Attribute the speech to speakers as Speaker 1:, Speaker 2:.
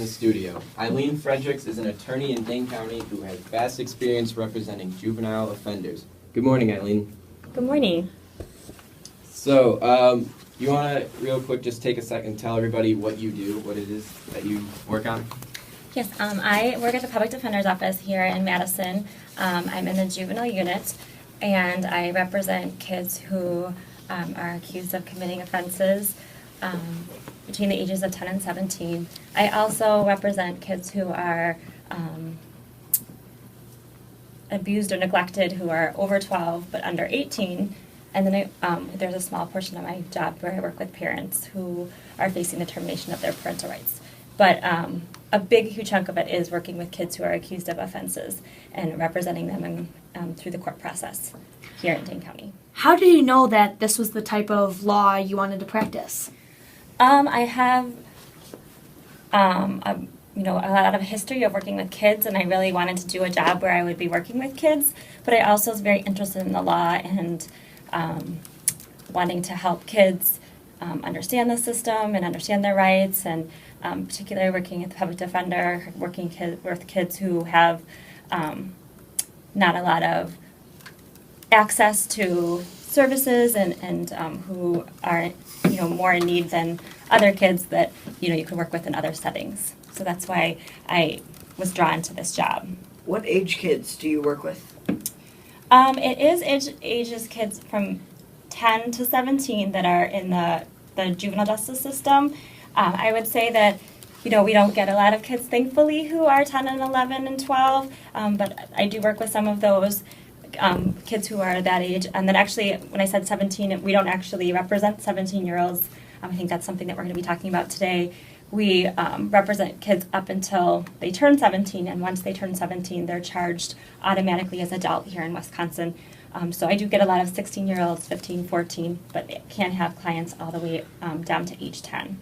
Speaker 1: In the studio. Eileen Fredericks is an attorney in Dane County who has vast experience representing juvenile offenders. Good morning, Eileen.
Speaker 2: Good morning.
Speaker 1: So, you want to real quick just take a second and tell everybody what you do, what it is that you work on?
Speaker 2: Yes, I work at the Public Defender's Office here in Madison. I'm in the juvenile unit, and I represent kids who are accused of committing offenses between the ages of 10 and 17. I also represent kids who are abused or neglected who are over 12 but under 18. And then there's a small portion of my job where I work with parents who are facing the termination of their parental rights. But a big, huge chunk of it is working with kids who are accused of offenses and representing them through the court process here in Dane County.
Speaker 3: How did you know that this was the type of law you wanted to practice?
Speaker 2: I have a lot of history of working with kids, and I really wanted to do a job where I would be working with kids, but I also was very interested in the law and wanting to help kids understand the system and understand their rights, and particularly working at the public defender, working with kids who have not a lot of access to services and who are more in need than other kids that you can work with in other settings. So that's why I was drawn to this job.
Speaker 4: What age kids do you work with?
Speaker 2: It is ages kids from 10 to 17 that are in the juvenile justice system. I would say that we don't get a lot of kids, thankfully, who are 10 and 11 and 12, but I do work with some of those kids who are that age. And then actually, when I said 17, we don't actually represent 17-year-olds. I think that's something that we're going to be talking about today. We represent kids up until they turn 17, and once they turn 17, they're charged automatically as adult here in Wisconsin. So I do get a lot of 16-year-olds, 15, 14, but can have clients all the way down to age 10.